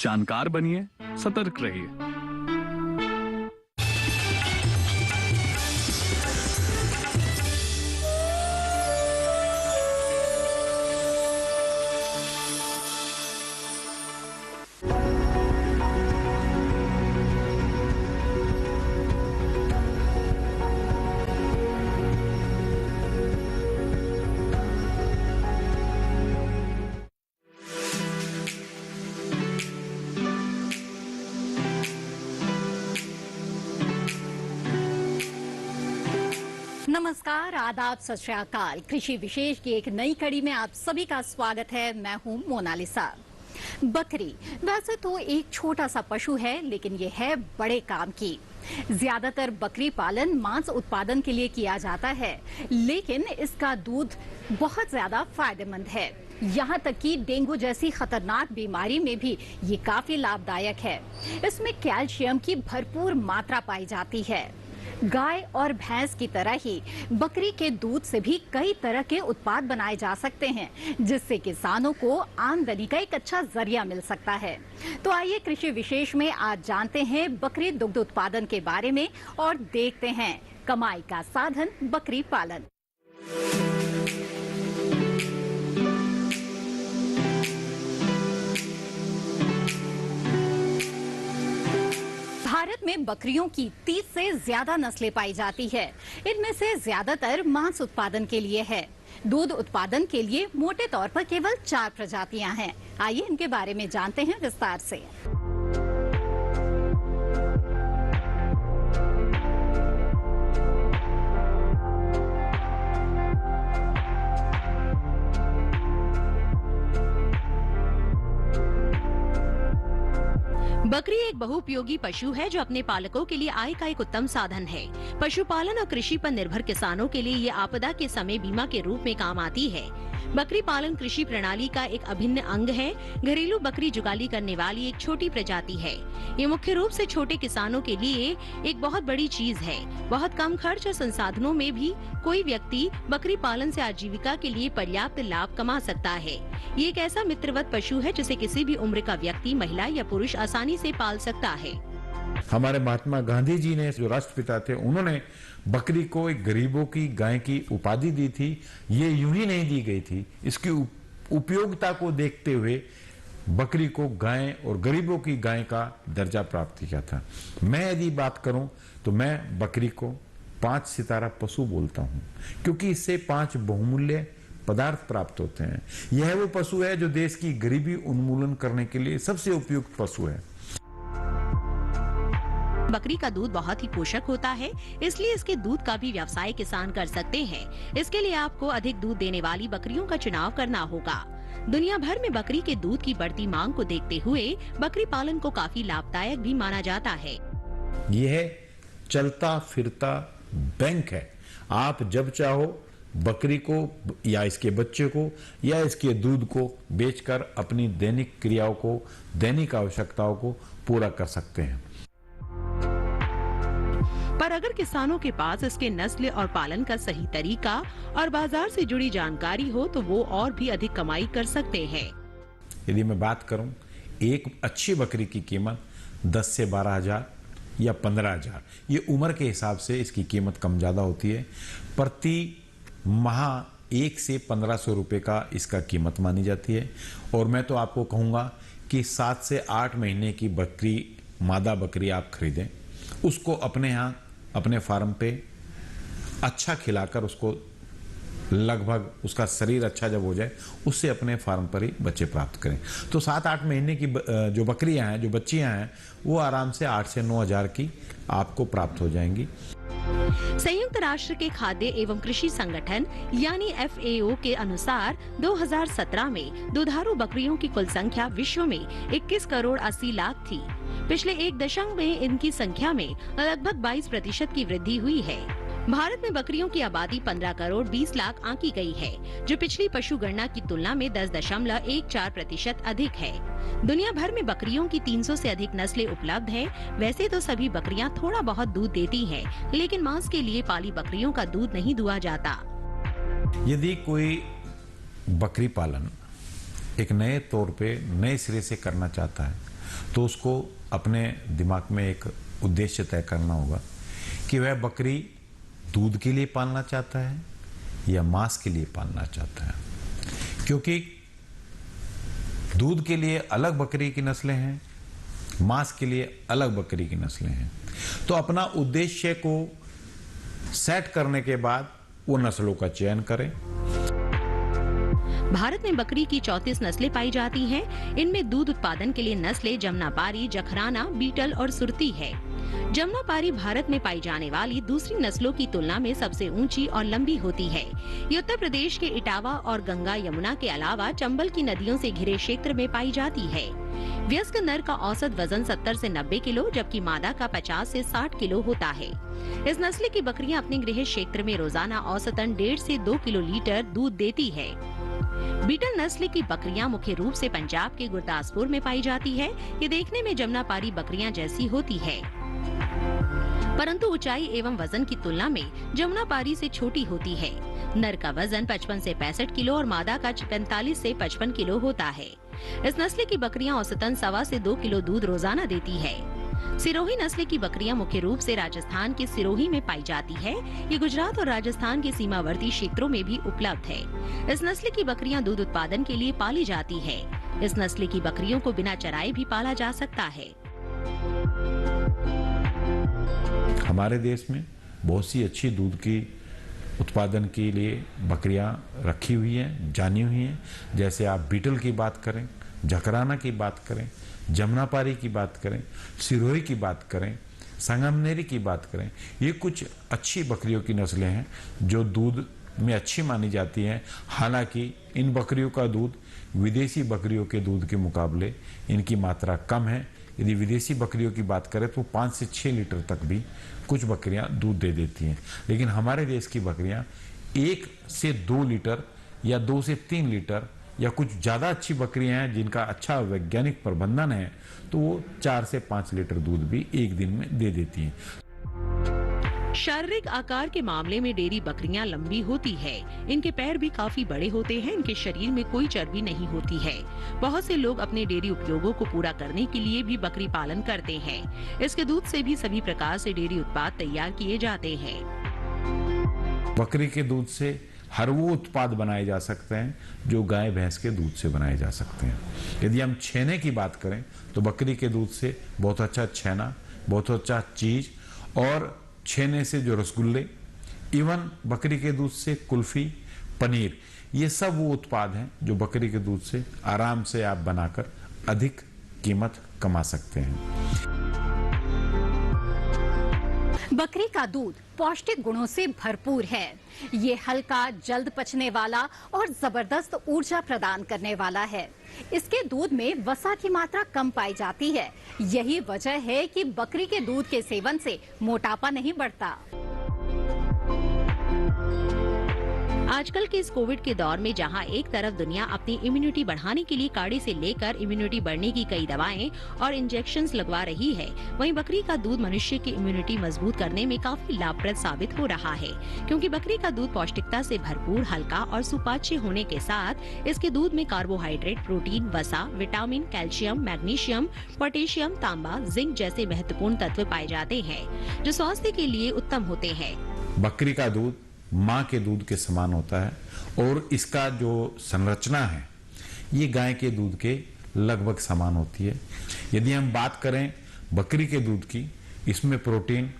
जानकार बनिए, सतर्क रहिए। नमस्कार, आदाब, सत श्री अकाल। कृषि विशेष की एक नई कड़ी में आप सभी का स्वागत है। मैं हूं मोनालिसा। बकरी वैसे तो एक छोटा सा पशु है, लेकिन ये है बड़े काम की। ज्यादातर बकरी पालन मांस उत्पादन के लिए किया जाता है, लेकिन इसका दूध बहुत ज्यादा फायदेमंद है। यहाँ तक कि डेंगू जैसी खतरनाक बीमारी में भी ये काफी लाभदायक है। इसमें कैल्शियम की भरपूर मात्रा पाई जाती है। गाय और भैंस की तरह ही बकरी के दूध से भी कई तरह के उत्पाद बनाए जा सकते हैं, जिससे किसानों को आमदनी का एक अच्छा जरिया मिल सकता है। तो आइए कृषि विशेष में आज जानते हैं बकरी दुग्ध उत्पादन के बारे में और देखते हैं कमाई का साधन बकरी पालन। भारत में बकरियों की 30 से ज्यादा नस्लें पाई जाती है। इनमें से ज्यादातर मांस उत्पादन के लिए है। दूध उत्पादन के लिए मोटे तौर पर केवल 4 प्रजातियां हैं। आइए इनके बारे में जानते हैं विस्तार से। बकरी एक बहुउपयोगी पशु है जो अपने पालकों के लिए आय का एक उत्तम साधन है। पशुपालन और कृषि पर निर्भर किसानों के लिए ये आपदा के समय बीमा के रूप में काम आती है। बकरी पालन कृषि प्रणाली का एक अभिन्न अंग है। घरेलू बकरी जुगाली करने वाली एक छोटी प्रजाति है। ये मुख्य रूप से छोटे किसानों के लिए एक बहुत बड़ी चीज है। बहुत कम खर्च और संसाधनों में भी कोई व्यक्ति बकरी पालन से आजीविका के लिए पर्याप्त लाभ कमा सकता है। ये एक ऐसा मित्रवत पशु है जिसे किसी भी उम्र का व्यक्ति, महिला या पुरुष आसानी से पाल सकता है। हमारे महात्मा गांधी जी ने, जो राष्ट्रपिता थे, उन्होंने बकरी को एक गरीबों की गाय की उपाधि दी थी। ये यूं ही नहीं दी गई थी। इसकी उपयोगिता को देखते हुए बकरी को गाय और गरीबों की गाय का दर्जा प्राप्त किया था। मैं यदि बात करूं तो मैं बकरी को 5 सितारा पशु बोलता हूं, क्योंकि इससे 5 बहुमूल्य पदार्थ प्राप्त होते हैं। यह वो पशु है जो देश की गरीबी उन्मूलन करने के लिए सबसे उपयुक्त पशु है। बकरी का दूध बहुत ही पोषक होता है, इसलिए इसके दूध का भी व्यवसाय किसान कर सकते हैं। इसके लिए आपको अधिक दूध देने वाली बकरियों का चुनाव करना होगा। दुनिया भर में बकरी के दूध की बढ़ती मांग को देखते हुए बकरी पालन को काफी लाभदायक भी माना जाता है। यह चलता फिरता बैंक है। आप जब चाहो बकरी को या इसके बच्चे को या इसके दूध को बेचकर अपनी दैनिक क्रियाओं को, दैनिक आवश्यकताओं को पूरा कर सकते हैं। पर अगर किसानों के पास इसके नस्ल और पालन का सही तरीका और बाजार से जुड़ी जानकारी हो तो वो और भी अधिक कमाई कर सकते हैं। यदि मैं बात करूं, एक अच्छी बकरी की कीमत 10 से 12 हजार या 15 हजार, ये उम्र के हिसाब से इसकी कीमत कम ज्यादा होती है। प्रति माह 1 से 1500 रुपए का इसका कीमत मानी जाती है। और मैं तो आपको कहूंगा कि 7 से 8 महीने की बकरी, मादा बकरी आप खरीदें, उसको अपने यहाँ अपने फार्म पे अच्छा खिलाकर उसको लगभग उसका शरीर अच्छा जब हो जाए, उससे अपने फार्म पर ही बच्चे प्राप्त करें। तो 7-8 महीने की जो बकरियां हैं, जो बच्चियां हैं, वो आराम से 8 से 9 हजार की आपको प्राप्त हो जाएंगी। संयुक्त राष्ट्र के खाद्य एवं कृषि संगठन यानी FAO के अनुसार 2017 में दुधारू बकरियों की कुल संख्या विश्व में 21 करोड़ 80 लाख थी। पिछले 1 दशक में इनकी संख्या में लगभग 22% की वृद्धि हुई है। भारत में बकरियों की आबादी 15 करोड़ 20 लाख आंकी गई है, जो पिछली पशु गणना की तुलना में 10.14% अधिक है। दुनिया भर में बकरियों की 300 से अधिक नस्लें उपलब्ध हैं। वैसे तो सभी बकरियां थोड़ा बहुत दूध देती हैं, लेकिन मांस के लिए पाली बकरियों का दूध नहीं दुहा जाता। यदि कोई बकरी पालन एक नए तौर पे नए सिरे से करना चाहता है तो उसको अपने दिमाग में एक उद्देश्य तय करना होगा कि वह बकरी दूध के लिए पालना चाहता है या मांस के लिए पालना चाहता है, क्योंकि दूध के लिए अलग बकरी की नस्लें हैं, मांस के लिए अलग बकरी की नस्लें हैं। तो अपना उद्देश्य को सेट करने के बाद वो नस्लों का चयन करें। भारत में बकरी की 34 नस्लें पाई जाती हैं। इनमें दूध उत्पादन के लिए नस्लें जमुनापारी, जखराना, बीटल और सुरती है। जमुनापारी भारत में पाई जाने वाली दूसरी नस्लों की तुलना में सबसे ऊंची और लंबी होती है। ये उत्तर प्रदेश के इटावा और गंगा यमुना के अलावा चंबल की नदियों से घिरे क्षेत्र में पाई जाती है। वयस्क नर का औसत वजन 70 से 90 किलो जबकि मादा का 50 से 60 किलो होता है। इस नस्ल की बकरियां अपने गृह क्षेत्र में रोजाना औसतन 1.5 से 2 किलो लीटर दूध देती है। बीटल नस्ल की बकरियां मुख्य रूप से पंजाब के गुरदासपुर में पाई जाती है। ये देखने में जमुनापारी बकरियां जैसी होती है, परंतु ऊंचाई एवं वजन की तुलना में जमुनापारी से छोटी होती है। नर का वजन 55 से 65 किलो और मादा का 45 से 55 किलो होता है। इस नस्ल की बकरियां औसतन 1.25 से 2 किलो दूध रोजाना देती है। सिरोही नस्ल की बकरियां मुख्य रूप से राजस्थान के सिरोही में पाई जाती है। ये गुजरात और राजस्थान के सीमावर्ती क्षेत्रों में भी उपलब्ध है। इस नस्ल की बकरियां दूध उत्पादन के लिए पाली जाती है। इस नस्ल की बकरियों को बिना चराए भी पाला जा सकता है। हमारे देश में बहुत सी अच्छी दूध की उत्पादन के लिए बकरियां रखी हुई हैं, जानी हुई हैं। जैसे आप बीटल की बात करें, जकराना की बात करें, जमुनापारी की बात करें, सिरोही की बात करें, संगमनेरी की बात करें, ये कुछ अच्छी बकरियों की नस्लें हैं जो दूध में अच्छी मानी जाती हैं। हालांकि इन बकरियों का दूध विदेशी बकरियों के दूध के मुकाबले इनकी मात्रा कम है। यदि विदेशी बकरियों की बात करें तो 5 से 6 लीटर तक भी कुछ बकरियां दूध दे देती हैं, लेकिन हमारे देश की बकरियां 1 से 2 लीटर या 2 से 3 लीटर या कुछ ज़्यादा अच्छी बकरियां हैं जिनका अच्छा वैज्ञानिक प्रबंधन है तो वो 4 से 5 लीटर दूध भी एक दिन में दे देती हैं। शारीरिक आकार के मामले में डेयरी बकरियां लंबी होती है। इनके पैर भी काफी बड़े होते हैं। इनके शरीर में कोई चर्बी नहीं होती है। बहुत से लोग अपने डेयरी उपयोगों को पूरा करने के लिए भी बकरी पालन करते हैं। इसके दूध से भी सभी प्रकार से डेयरी उत्पाद तैयार किए जाते हैं। बकरी के दूध से हर वो उत्पाद बनाए जा सकते हैं जो गाय भैंस के दूध से बनाए जा सकते हैं। यदि हम छेने की बात करें तो बकरी के दूध से बहुत अच्छा छेना, बहुत अच्छा चीज और छेने से जो रसगुल्ले, इवन बकरी के दूध से कुल्फी, पनीर, ये सब वो उत्पाद हैं जो बकरी के दूध से आराम से आप बनाकर अधिक कीमत कमा सकते हैं। बकरी का दूध पौष्टिक गुणों से भरपूर है। ये हल्का, जल्द पचने वाला और जबरदस्त ऊर्जा प्रदान करने वाला है। इसके दूध में वसा की मात्रा कम पाई जाती है। यही वजह है कि बकरी के दूध के सेवन से मोटापा नहीं बढ़ता। आजकल के इस कोविड के दौर में जहां एक तरफ दुनिया अपनी इम्यूनिटी बढ़ाने के लिए काढ़े से लेकर इम्यूनिटी बढ़ने की कई दवाएं और इंजेक्शंस लगवा रही है, वहीं बकरी का दूध मनुष्य की इम्यूनिटी मजबूत करने में काफी लाभप्रद साबित हो रहा है। क्योंकि बकरी का दूध पौष्टिकता से भरपूर, हल्का और सुपाच्य होने के साथ इसके दूध में कार्बोहाइड्रेट, प्रोटीन, वसा, विटामिन, कैल्शियम, मैग्नीशियम, पोटेशियम, तांबा, जिंक जैसे महत्वपूर्ण तत्व पाए जाते हैं जो स्वास्थ्य के लिए उत्तम होते हैं। बकरी का दूध माँ के दूध के समान होता है और इसका जो संरचना है ये गाय के दूध के लगभग समान होती है। यदि हम बात करें बकरी के दूध की, इसमें प्रोटीन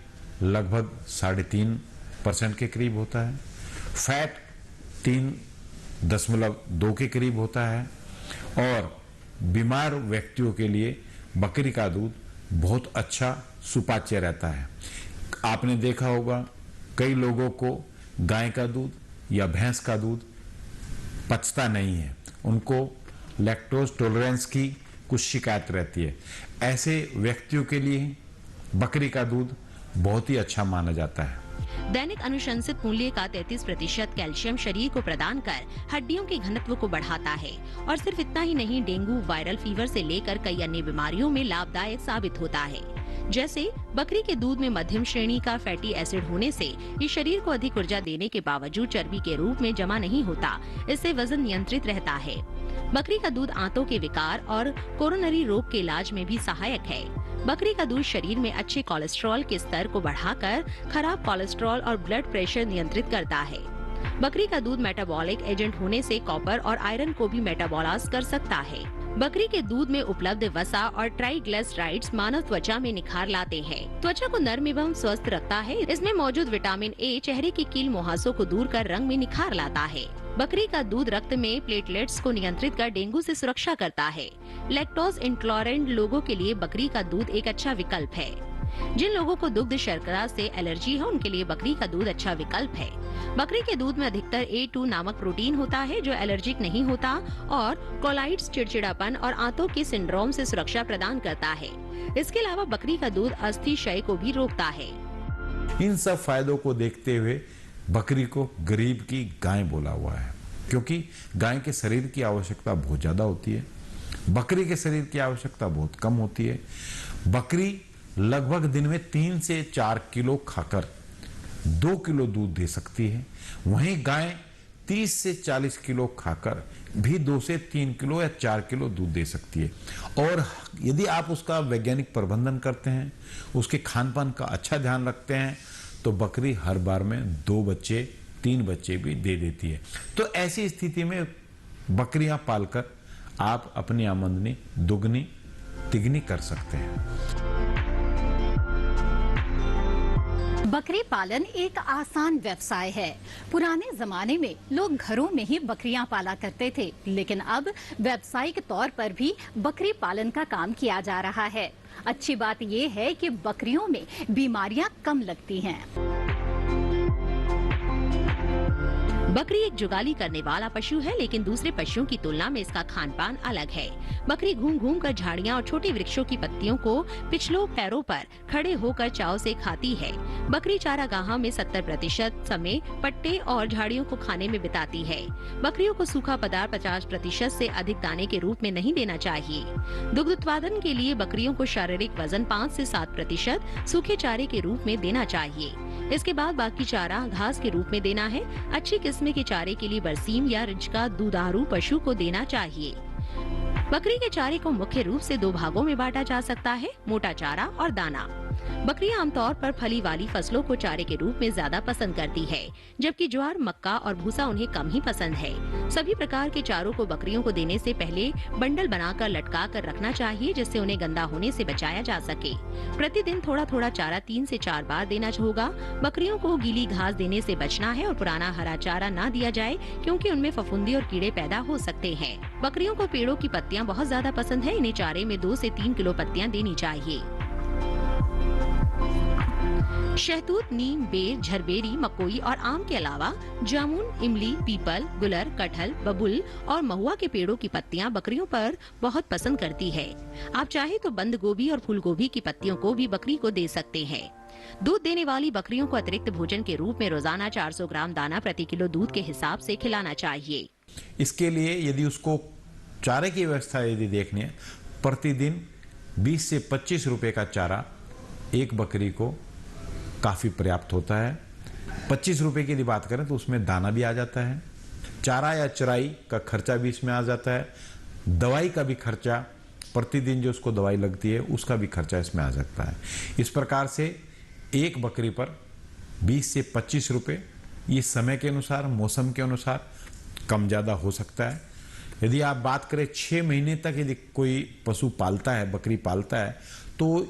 लगभग 3.5% के करीब होता है, फैट 3.2 के करीब होता है और बीमार व्यक्तियों के लिए बकरी का दूध बहुत अच्छा सुपाच्य रहता है। आपने देखा होगा कई लोगों को गाय का दूध या भैंस का दूध पचता नहीं है, उनको लैक्टोज टॉलरेंस की कुछ शिकायत रहती है। ऐसे व्यक्तियों के लिए बकरी का दूध बहुत ही अच्छा माना जाता है। दैनिक अनुशंसित मूल्य का 33% कैल्शियम शरीर को प्रदान कर हड्डियों के घनत्व को बढ़ाता है और सिर्फ इतना ही नहीं, डेंगू, वायरल फीवर से लेकर कई अन्य बीमारियों में लाभदायक साबित होता है। जैसे बकरी के दूध में मध्यम श्रेणी का फैटी एसिड होने से ये शरीर को अधिक ऊर्जा देने के बावजूद चर्बी के रूप में जमा नहीं होता। इससे वजन नियंत्रित रहता है। बकरी का दूध आंतों के विकार और कोरोनरी रोग के इलाज में भी सहायक है। बकरी का दूध शरीर में अच्छे कोलेस्ट्रॉल के स्तर को बढ़ाकर खराब कोलेस्ट्रॉल और ब्लड प्रेशर नियंत्रित करता है। बकरी का दूध मेटाबॉलिक एजेंट होने से कॉपर और आयरन को भी मेटाबॉलाइज कर सकता है। बकरी के दूध में उपलब्ध वसा और ट्राइग्लिसराइड्स मानव त्वचा में निखार लाते हैं। त्वचा को नर्म एवं स्वस्थ रखता है। इसमें मौजूद विटामिन ए चेहरे की कील मुहासों को दूर कर रंग में निखार लाता है। बकरी का दूध रक्त में प्लेटलेट्स को नियंत्रित कर डेंगू से सुरक्षा करता है। लैक्टोज इंटॉलरेंट लोगों के लिए बकरी का दूध एक अच्छा विकल्प है। जिन लोगों को दुग्ध शर्करा से एलर्जी है उनके लिए बकरी का दूध अच्छा विकल्प है। बकरी के दूध में अधिकतर A2 नामक प्रोटीन होता है जो एलर्जिक नहीं होता और कोलाइड्स चिड़चिड़ापन और आंतों के सिंड्रोम से सुरक्षा प्रदान करता है। इसके अलावा बकरी का दूध अस्थि क्षय को भी रोकता है। इन सब फायदों को देखते हुए बकरी को गरीब की गाय बोला हुआ है, क्योंकि गाय के शरीर की आवश्यकता बहुत ज्यादा होती है, बकरी के शरीर की आवश्यकता बहुत कम होती है। बकरी लगभग दिन में 3 से 4 किलो खाकर 2 किलो दूध दे सकती है, वहीं गाय 30 से 40 किलो खाकर भी 2 से 3 किलो या 4 किलो दूध दे सकती है। और यदि आप उसका वैज्ञानिक प्रबंधन करते हैं, उसके खान पान का अच्छा ध्यान रखते हैं, तो बकरी हर बार में 2 बच्चे 3 बच्चे भी दे देती है। तो ऐसी स्थिति में बकरियां पालकर आप अपनी आमदनी दुगनी तिगनी कर सकते हैं। बकरी पालन एक आसान व्यवसाय है। पुराने जमाने में लोग घरों में ही बकरियां पाला करते थे, लेकिन अब व्यावसायिक तौर पर भी बकरी पालन का काम किया जा रहा है। अच्छी बात यह है कि बकरियों में बीमारियां कम लगती हैं। बकरी एक जुगाली करने वाला पशु है, लेकिन दूसरे पशुओं की तुलना में इसका खान पान अलग है। बकरी घूम घूम कर झाड़ियां और छोटे वृक्षों की पत्तियों को पिछलों पैरों पर खड़े होकर चाव से खाती है। बकरी चारागाह में 70% समय पट्टे और झाड़ियों को खाने में बिताती है। बकरियों को सूखा पदार्थ 50% से अधिक दाने के रूप में नहीं देना चाहिए। दुग्ध उत्पादन के लिए बकरियों को शारीरिक वजन 5 से 7% सूखे चारे के रूप में देना चाहिए। इसके बाद बाकी चारा घास के रूप में देना है। अच्छी किस्म के चारे के लिए बरसीम या रिंच का दुधारू पशु को देना चाहिए। बकरी के चारे को मुख्य रूप से 2 भागों में बांटा जा सकता है, मोटा चारा और दाना। बकरियां आमतौर पर फली वाली फसलों को चारे के रूप में ज्यादा पसंद करती है, जबकि ज्वार, मक्का और भूसा उन्हें कम ही पसंद है। सभी प्रकार के चारों को बकरियों को देने से पहले बंडल बनाकर लटका कर रखना चाहिए, जिससे उन्हें गंदा होने से बचाया जा सके। प्रतिदिन थोड़ा थोड़ा चारा 3 से 4 बार देना होगा। बकरियों को गीली घास देने से बचना है और पुराना हरा चारा ना दिया जाए, क्योंकि उनमें फफूंदी और कीड़े पैदा हो सकते हैं। बकरियों को पेड़ों की पत्तियां बहुत ज्यादा पसंद है। इन्हें चारे में 2 से 3 किलो पत्तियां देनी चाहिए। शहतूत, नीम, बेर, झरबेरी, मकोई और आम के अलावा जामुन, इमली, पीपल, गुलर, कटहल, बबुल और महुआ के पेड़ों की पत्तियां बकरियों पर बहुत पसंद करती है। आप चाहे तो बंद गोभी और फूल गोभी की पत्तियों को भी बकरी को दे सकते हैं। दूध देने वाली बकरियों को अतिरिक्त भोजन के रूप में रोजाना 400 ग्राम दाना प्रति किलो दूध के हिसाब से खिलाना चाहिए। इसके लिए यदि उसको चारे की व्यवस्था यदि देखनी है, प्रतिदिन 20 से 25 रुपए का चारा एक बकरी को काफी पर्याप्त होता है। 25 रुपए की यदि बात करें तो उसमें दाना भी आ जाता है, चारा या चराई का खर्चा भी इसमें आ जाता है, दवाई का भी खर्चा, प्रतिदिन जो उसको दवाई लगती है उसका भी खर्चा इसमें आ सकता है। इस प्रकार से एक बकरी पर 20 से 25 रुपए, ये समय के अनुसार, मौसम के अनुसार कम ज्यादा हो सकता है। यदि आप बात करें 6 महीने तक यदि कोई पशु पालता है, बकरी पालता है, तो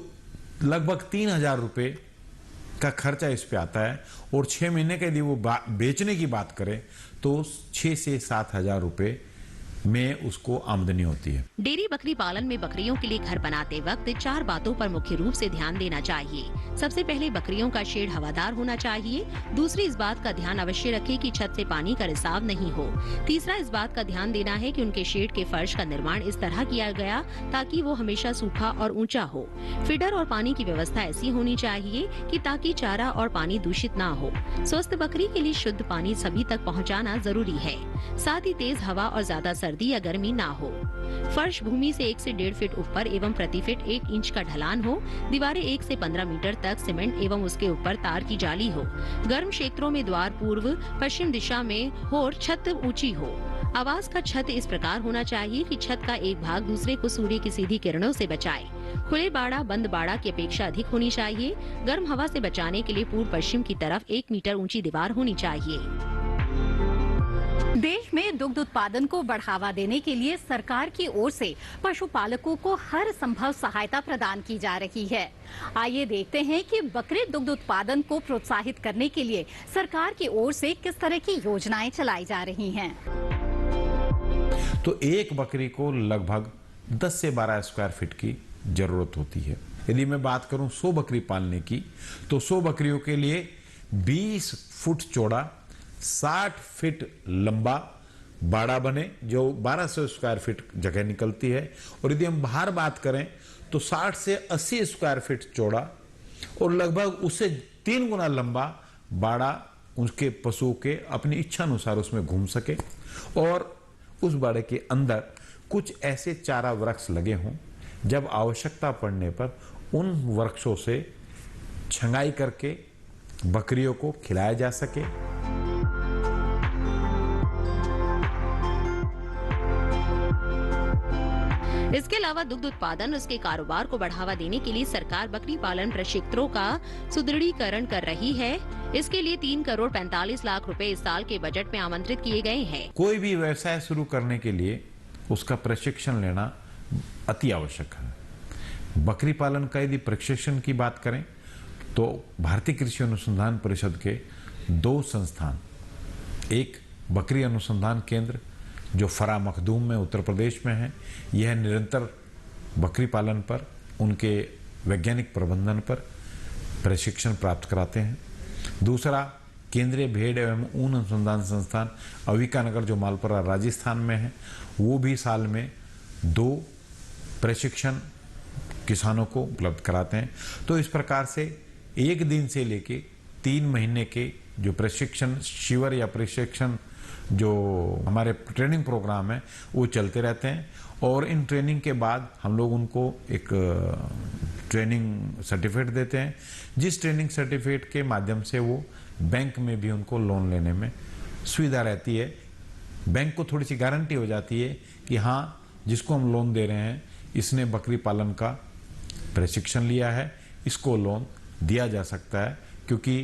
लगभग 3000 रुपए का खर्चा इस पे आता है। और 6 महीने के यदि वो बेचने की बात करें तो 6 से 7,000 रुपए में उसको आमदनी होती है। डेयरी बकरी पालन में बकरियों के लिए घर बनाते वक्त 4 बातों पर मुख्य रूप से ध्यान देना चाहिए। सबसे पहले बकरियों का शेड हवादार होना चाहिए। दूसरी, इस बात का ध्यान अवश्य रखें कि छत से पानी का रिसाव नहीं हो। तीसरा, इस बात का ध्यान देना है कि उनके शेड के फर्श का निर्माण इस तरह किया गया ताकि वो हमेशा सूखा और ऊंचा हो। फीडर और पानी की व्यवस्था ऐसी होनी चाहिए कि ताकि चारा और पानी दूषित ना हो। स्वस्थ बकरी के लिए शुद्ध पानी सभी तक पहुँचाना जरूरी है। साथ ही तेज हवा और ज्यादा सर्दी या गर्मी ना हो। फर्श भूमि से 1 से 1.5 फीट ऊपर एवं प्रति फीट 1 इंच का ढलान हो। दीवारें 1 से 15 मीटर तक सीमेंट एवं उसके ऊपर तार की जाली हो। गर्म क्षेत्रों में द्वार पूर्व पश्चिम दिशा में हो और छत ऊंची हो। आवास का छत इस प्रकार होना चाहिए कि छत का एक भाग दूसरे को सूर्य की सीधी किरणों से बचाए। खुले बाड़ा बंद बाड़ा की अपेक्षा अधिक होनी चाहिए। गर्म हवा से बचाने के लिए पूर्व पश्चिम की तरफ 1 मीटर ऊंची दीवार होनी चाहिए। देश में दुग्ध उत्पादन को बढ़ावा देने के लिए सरकार की ओर से पशुपालकों को हर संभव सहायता प्रदान की जा रही है। आइए देखते हैं कि बकरी दुग्ध उत्पादन को प्रोत्साहित करने के लिए सरकार की ओर से किस तरह की योजनाएं चलाई जा रही हैं। तो एक बकरी को लगभग 10 से 12 स्क्वायर फीट की जरूरत होती है। यदि मैं बात करूं 100 बकरी पालने की, तो 100 बकरियों के लिए 20 फुट चौड़ा 60 फीट लंबा बाड़ा बने, जो 1200 स्क्वायर फीट जगह निकलती है। और यदि हम बाहर बात करें तो 60 से 80 स्क्वायर फीट चौड़ा और लगभग उससे 3 गुना लंबा बाड़ा उसके पशुओं के अपनी इच्छा अनुसार उसमें घूम सके। और उस बाड़े के अंदर कुछ ऐसे चारा वृक्ष लगे हों, जब आवश्यकता पड़ने पर उन वृक्षों से छंगाई करके बकरियों को खिलाया जा सके। इसके अलावा दुग्ध उत्पादन उसके कारोबार को बढ़ावा देने के लिए सरकार बकरी पालन प्रशिक्षकों का सुदृढ़ीकरण कर रही है। इसके लिए 3 करोड़ 45 लाख रुपए इस साल के बजट में आमंत्रित किए गए हैं। कोई भी व्यवसाय शुरू करने के लिए उसका प्रशिक्षण लेना अति आवश्यक है। बकरी पालन का यदि प्रशिक्षण की बात करें तो भारतीय कृषि अनुसंधान परिषद के 2 संस्थान, एक बकरी अनुसंधान केंद्र जो फरा मखदूम में उत्तर प्रदेश में है, यह निरंतर बकरी पालन पर, उनके वैज्ञानिक प्रबंधन पर प्रशिक्षण प्राप्त कराते हैं। दूसरा केंद्रीय भेड़ एवं ऊन अनुसंधान संस्थान अविकानगर जो मालपुरा राजस्थान में है, वो भी साल में 2 प्रशिक्षण किसानों को उपलब्ध कराते हैं। तो इस प्रकार से 1 दिन से लेके 3 महीने के जो प्रशिक्षण शिविर या प्रशिक्षण जो हमारे ट्रेनिंग प्रोग्राम है वो चलते रहते हैं। और इन ट्रेनिंग के बाद हम लोग उनको एक ट्रेनिंग सर्टिफिकेट देते हैं, जिस ट्रेनिंग सर्टिफिकेट के माध्यम से वो बैंक में भी उनको लोन लेने में सुविधा रहती है। बैंक को थोड़ी सी गारंटी हो जाती है कि हाँ, जिसको हम लोन दे रहे हैं इसने बकरी पालन का प्रशिक्षण लिया है, इसको लोन दिया जा सकता है, क्योंकि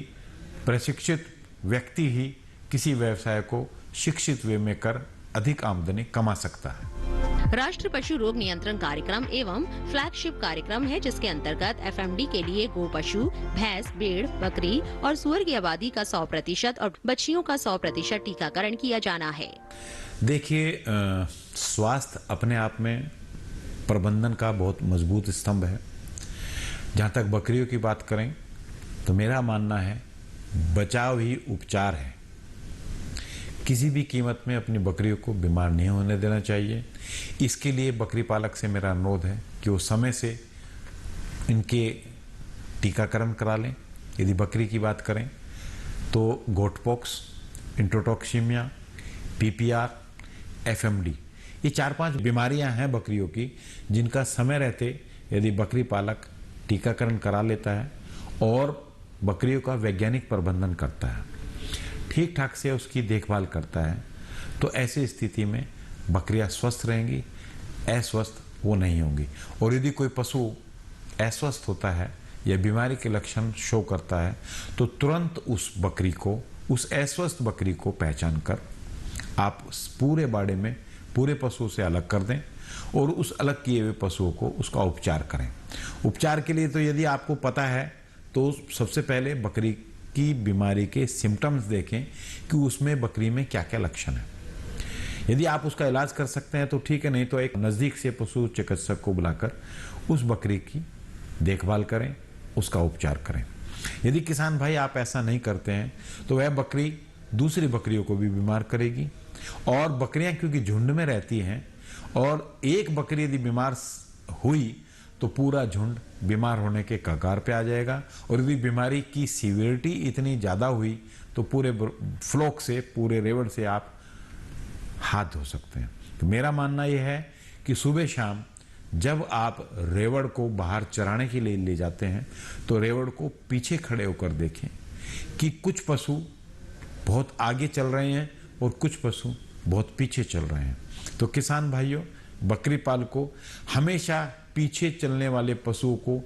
प्रशिक्षित व्यक्ति ही किसी व्यवसाय को शिक्षित वे में कर अधिक आमदनी कमा सकता है। राष्ट्रीय पशु रोग नियंत्रण कार्यक्रम एवं फ्लैगशिप कार्यक्रम है, जिसके अंतर्गत एफएमडी के लिए गो पशु, भैंस, भेड़, बकरी और सुअर की आबादी का 100% और बच्चियों का 100% टीकाकरण किया जाना है। देखिए, स्वास्थ्य अपने आप में प्रबंधन का बहुत मजबूत स्तंभ है। जहाँ तक बकरियों की बात करें तो मेरा मानना है बचाव ही उपचार है। किसी भी कीमत में अपनी बकरियों को बीमार नहीं होने देना चाहिए। इसके लिए बकरी पालक से मेरा अनुरोध है कि वो समय से इनके टीकाकरण करा लें। यदि बकरी की बात करें तो गोटपॉक्स, इंट्रोटॉक्सीमिया, पीपीआर, एफएमडी, ये 4-5 बीमारियां हैं बकरियों की, जिनका समय रहते यदि बकरी पालक टीकाकरण करा लेता है और बकरियों का वैज्ञानिक प्रबंधन करता है, ठीक ठाक से उसकी देखभाल करता है, तो ऐसी स्थिति में बकरियां स्वस्थ रहेंगी, अस्वस्थ वो नहीं होंगी। और यदि कोई पशु अस्वस्थ होता है या बीमारी के लक्षण शो करता है तो तुरंत उस बकरी को, उस अस्वस्थ बकरी को पहचान कर आप पूरे बाड़े में पूरे पशु से अलग कर दें और उस अलग किए हुए पशुओं को उसका उपचार करें। उपचार के लिए तो यदि आपको पता है तो सबसे पहले बकरी की बीमारी के सिम्टम्स देखें कि उसमें बकरी में क्या क्या लक्षण है। यदि आप उसका इलाज कर सकते हैं तो ठीक है, नहीं तो एक नज़दीक से पशु चिकित्सक को बुलाकर उस बकरी की देखभाल करें, उसका उपचार करें। यदि किसान भाई आप ऐसा नहीं करते हैं तो वह बकरी दूसरी बकरियों को भी बीमार करेगी। और बकरियां क्योंकि झुंड में रहती हैं और एक बकरी यदि बीमार हुई तो पूरा झुंड बीमार होने के कगार पे आ जाएगा। और यदि बीमारी की सीवियरिटी इतनी ज़्यादा हुई तो पूरे फ्लोक से, पूरे रेवड़ से आप हाथ धो सकते हैं। तो मेरा मानना यह है कि सुबह शाम जब आप रेवड़ को बाहर चराने के लिए ले जाते हैं तो रेवड़ को पीछे खड़े होकर देखें कि कुछ पशु बहुत आगे चल रहे हैं और कुछ पशु बहुत पीछे चल रहे हैं। तो किसान भाइयों, बकरी पाल को हमेशा पीछे चलने वाले पशुओं को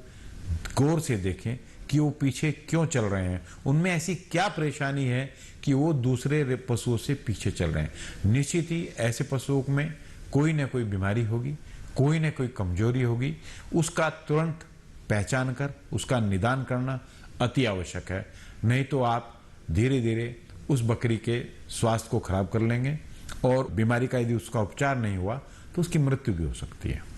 गौर से देखें कि वो पीछे क्यों चल रहे हैं, उनमें ऐसी क्या परेशानी है कि वो दूसरे पशुओं से पीछे चल रहे हैं। निश्चित ही ऐसे पशुओं में कोई ना कोई बीमारी होगी, कोई ना कोई कमजोरी होगी। उसका तुरंत पहचान कर उसका निदान करना अति आवश्यक है, नहीं तो आप धीरे धीरे उस बकरी के स्वास्थ्य को खराब कर लेंगे और बीमारी का यदि उसका उपचार नहीं हुआ तो उसकी मृत्यु भी हो सकती है।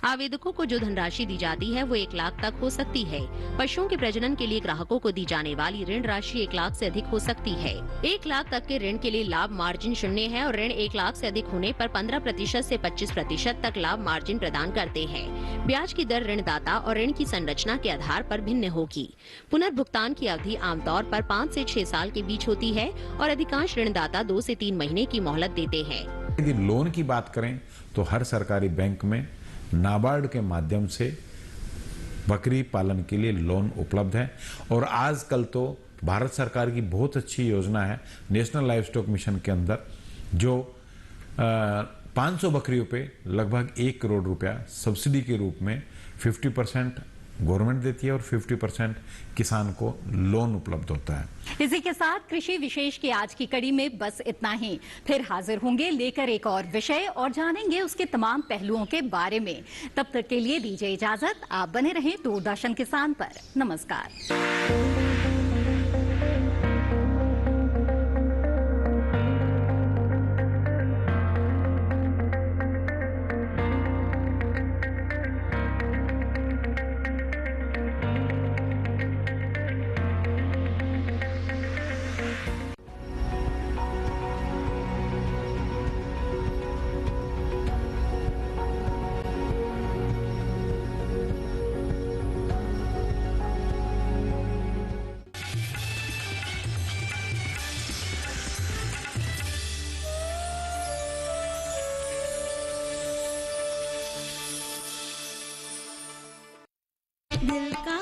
आवेदकों को जो धनराशि दी जाती है वो 1 लाख तक हो सकती है। पशुओं के प्रजनन के लिए ग्राहकों को दी जाने वाली ऋण राशि 1 लाख से अधिक हो सकती है। 1 लाख तक के ऋण के लिए लाभ मार्जिन 0 है और ऋण 1 लाख से अधिक होने पर 15% से 25% तक लाभ मार्जिन प्रदान करते हैं। ब्याज की दर ऋणदाता और ऋण की संरचना के आधार पर भिन्न होगी। पुनर्भुगतान की अवधि आमतौर पर 5 से 6 साल के बीच होती है और अधिकांश ऋणदाता 2 से 3 महीने की मोहलत देते हैं। यदि लोन की बात करें तो हर सरकारी बैंक में नाबार्ड के माध्यम से बकरी पालन के लिए लोन उपलब्ध है। और आजकल तो भारत सरकार की बहुत अच्छी योजना है नेशनल लाइव स्टॉक मिशन के अंदर, जो 500 बकरियों पे लगभग 1 करोड़ रुपया सब्सिडी के रूप में 50% गवर्नमेंट देती है और 50% किसान को लोन उपलब्ध होता है। इसी के साथ कृषि विशेष की आज की कड़ी में बस इतना ही। फिर हाजिर होंगे लेकर एक और विषय और जानेंगे उसके तमाम पहलुओं के बारे में। तब तक के लिए दीजिए इजाजत। आप बने रहें दूरदर्शन किसान पर। नमस्कार। दिल का